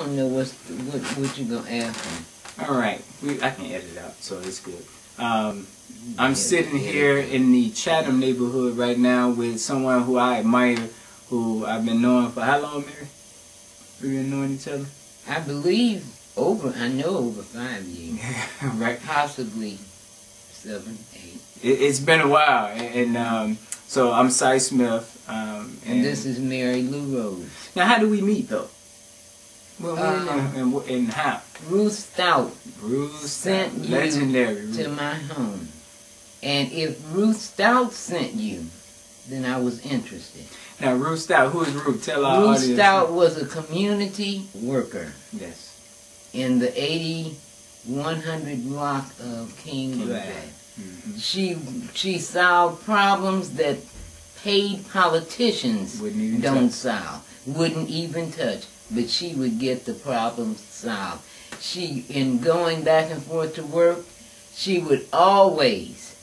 don't know what you gonna ask me. All right, I can edit it out, so it's good. I'm sitting here in the Chatham neighborhood right now with someone who I admire, who I've been knowing for how long, Mary? We've been knowing each other? I believe over 5 years. Right. Possibly 7, 8. It's been a while, and so I'm Cy Smith. And this is Mary Lou Rose. Now, how do we meet, though? Well, and how? Ruth Stout sent you legendary to my home. And if Ruth Stout sent you, then I was interested. Now, Ruth Stout, who is Ruth? Tell our audience. Ruth Stout was a community worker. Yes. In the 8100 block of King Drive. Mm-hmm. She solved problems that paid politicians don't solve, wouldn't even touch, but she would get the problems solved. She, in going back and forth to work, she would always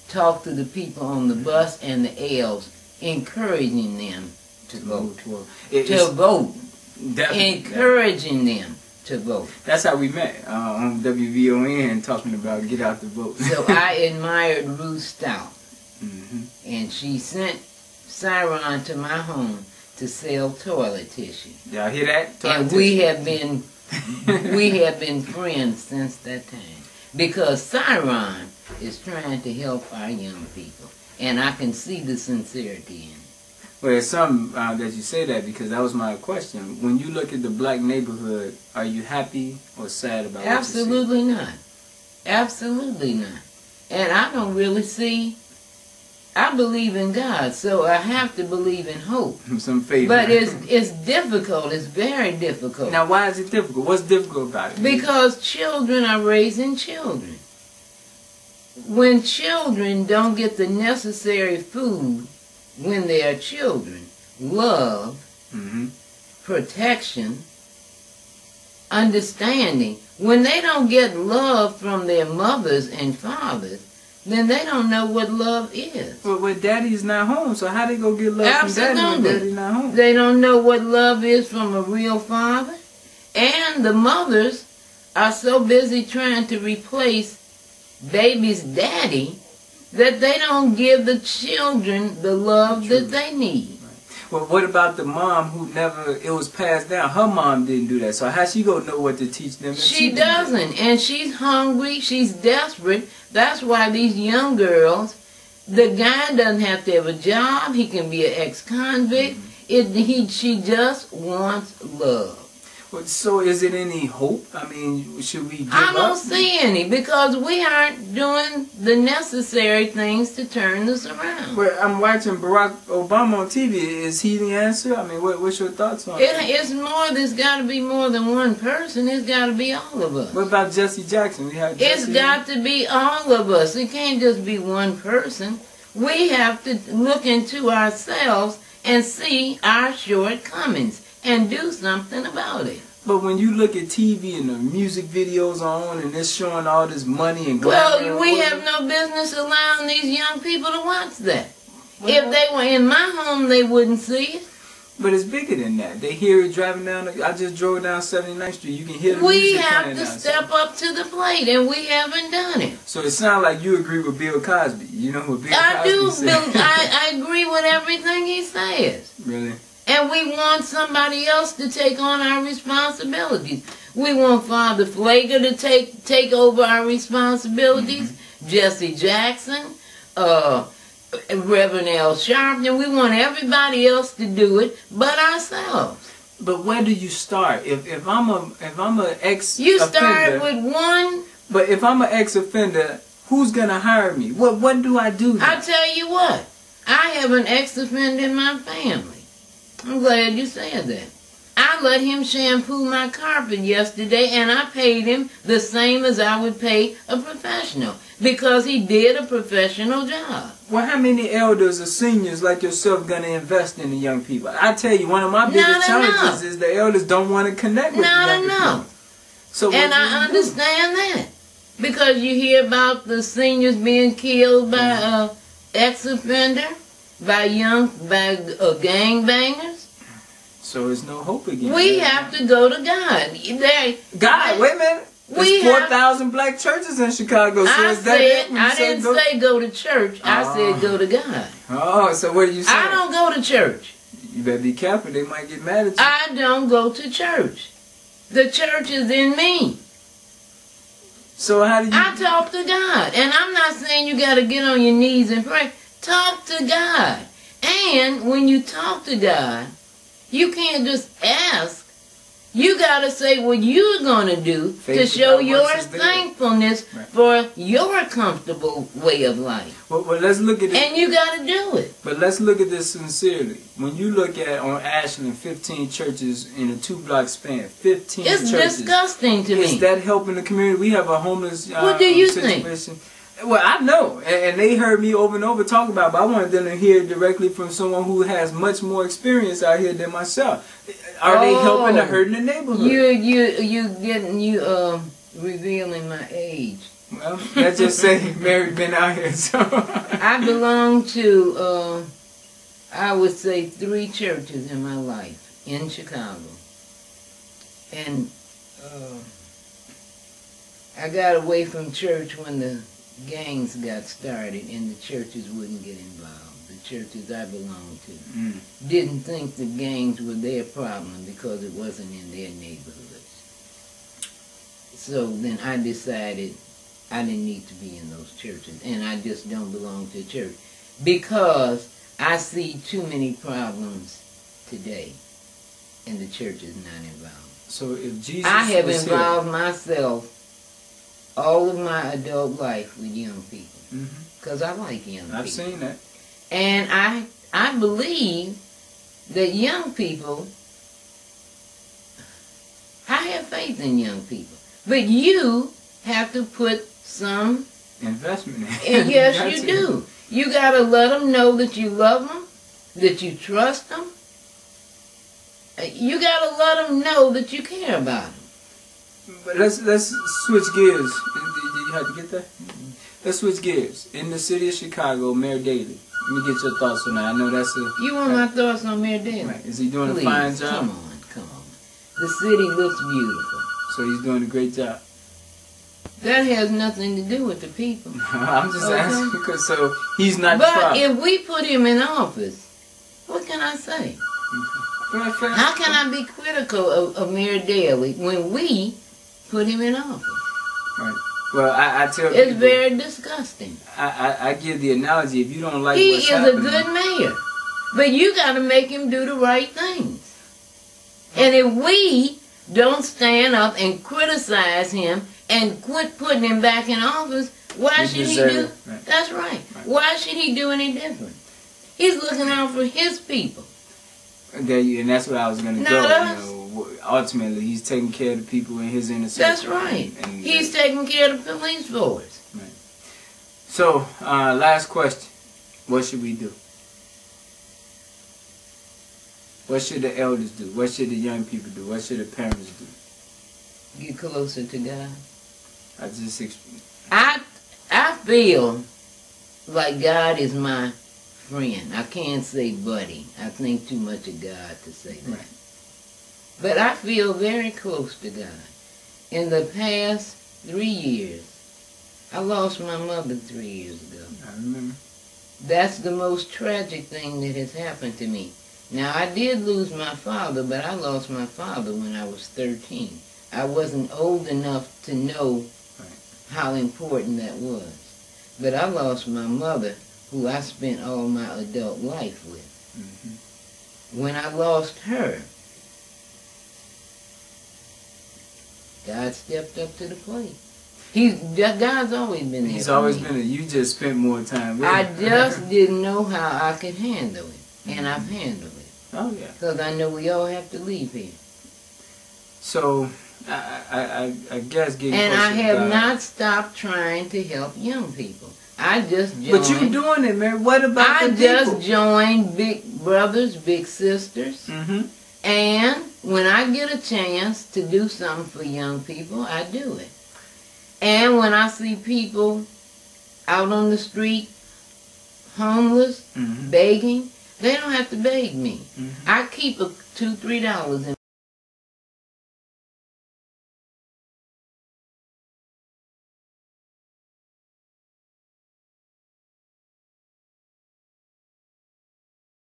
talk to the people on the bus and the L's, encouraging them to vote. Encouraging them to vote. That's how we met on WVON, talking about get out the vote. So I admired Ruth Stout. Mm-hmm. And she sent Cyron to my home to sell toilet tissue. Y'all hear that? And we have been friends since that time. Because Cyron is trying to help our young people. And I can see the sincerity in it. Well, it's something that you say that, because that was my question. When you look at the black neighborhood, are you happy or sad about what you see? Absolutely not. Absolutely not. And I don't really see... I believe in God, so I have to believe in hope. Some faith. But it's difficult. It's very difficult. Now, why is it difficult? What's difficult about it? Because children are raising children. When children don't get the necessary food when they are children, love, protection, understanding, when they don't get love from their mothers and fathers, then they don't know what love is. But daddy's not home, so how they go get love from daddy when daddy's not home? They don't know what love is from a real father. And the mothers are so busy trying to replace baby's daddy that they don't give the children the love that they need. Well, what about the mom who never, it was passed down? Her mom didn't do that, so how she gonna know what to teach them? She doesn't, and she's hungry, she's desperate. That's why these young girls, the guy doesn't have to have a job, he can be an ex-convict, she just wants love. Well, so is it any hope? I mean, should we give I don't up? see any, because we aren't doing the necessary things to turn this around. Well, I'm watching Barack Obama on TV. Is he the answer? I mean, what's your thoughts on it? There's got to be more than one person. It's got to be all of us. What about Jesse Jackson? It's got to be all of us. It can't just be one person. We have to look into ourselves and see our shortcomings and do something about it. But when you look at TV and the music videos are on and it's showing all this money and glamour... Well, we have no business allowing these young people to watch that. Well, if they were in my home, they wouldn't see it. But it's bigger than that. They hear it driving down... I just drove down 79th Street. You can hear the music. We have to step up to the plate, and we haven't done it. So it sounds like you agree with Bill Cosby. You know what Bill Cosby said? I agree with everything he says. Really? And we want somebody else to take on our responsibilities. We want Father Flager to take over our responsibilities, Jesse Jackson, Reverend L. Sharpton. We want everybody else to do it but ourselves. But where do you start? If I'm a ex-offender... You start with one... But if I'm an ex-offender, who's going to hire me? What do I do then? I'll tell you what. I have an ex-offender in my family. I'm glad you said that. I let him shampoo my carpet yesterday, and I paid him the same as I would pay a professional, because he did a professional job. Well, how many elders or seniors like yourself going to invest in the young people? I tell you, one of my biggest challenges is the elders don't want to connect with the young people. So and I understand that, because you hear about the seniors being killed by ex-offender, by gangbangers. So there's no hope again. We have to go to God. God, wait a minute. There's 4,000 black churches in Chicago. So I didn't say go to church. I said go to God. Oh, so what are you saying? I don't go to church. You better be careful. They might get mad at you. I don't go to church. The church is in me. So how do you... I talk to God. And I'm not saying you got to get on your knees and pray. Talk to God. And when you talk to God, you can't just ask. You got to say what you're going to do to show your thankfulness for your comfortable way of life. Well, let's look at it. And you got to do it. But let's look at this sincerely. When you look at on Ashland 15 churches in a 2-block span, 15 churches. It's disgusting to me. Is that helping the community? We have a homeless what do you situation. think? Well, I know, and they heard me over and over talk about it, but I wanted them to hear directly from someone who has much more experience out here than myself. Are they helping the hurt in the neighborhood? You revealing my age. Well, let's just say Mary been out here, so. I belong to, I would say 3 churches in my life in Chicago. And I got away from church when the gangs got started and the churches wouldn't get involved. The churches I belonged to didn't think the gangs were their problem because it wasn't in their neighborhoods. So then I decided I didn't need to be in those churches, and I just don't belong to a church because I see too many problems today and the church is not involved. So if Jesus I have involved myself all of my adult life with young people because I like young people. I've seen that. And I believe that young people, I have faith in young people. But you have to put some investment in. Yes, you do. You got to let them know that you love them, that you trust them. You got to let them know that you care about them. But let's switch gears. Did you have to get that? Let's switch gears. In the city of Chicago, Mayor Daley. Let me get your thoughts on that. I know that's a... You want my thoughts on Mayor Daley? Right. Is he doing a fine job? Come on. The city looks beautiful. So he's doing a great job. That has nothing to do with the people. I'm just asking because so he's not the problem. But if we put him in office, what can I say? How can I be critical of Mayor Daley when we put him in office? Right. Well, I tell you, it's very disgusting. I give the analogy, if you don't like what's happening... He is a good mayor. But you got to make him do the right things. And if we don't stand up and criticize him and quit putting him back in office, why should he do? Right. That's right. Why should he do any different? He's looking out for his people. Okay, and that's what I was going to go. Us. You know, ultimately, he's taking care of the people in his inner circle. That's right. And he's taking care of the police force. Right. So, last question. What should we do? What should the elders do? What should the young people do? What should the parents do? Get closer to God. I feel like God is my friend. I can't say buddy. I think too much of God to say that. Right. But I feel very close to God. In the past 3 years, I lost my mother 3 years ago. I remember. That's the most tragic thing that has happened to me. Now, I did lose my father, but I lost my father when I was 13. I wasn't old enough to know how important that was. But I lost my mother, who I spent all my adult life with. When I lost her, God stepped up to the plate. God's always been there. He's always been there. You just spent more time with him. I just didn't know how I could handle it. And I've handled it. Oh, yeah. Because I know we all have to leave here. So, I guess getting and I have God. not stopped trying to help young people. I just joined. But you're doing it, man. What about the people? I just joined Big Brothers, Big Sisters. And when I get a chance to do something for young people, I do it. And when I see people out on the street, homeless, begging, They don't have to beg me. I keep $2-3 in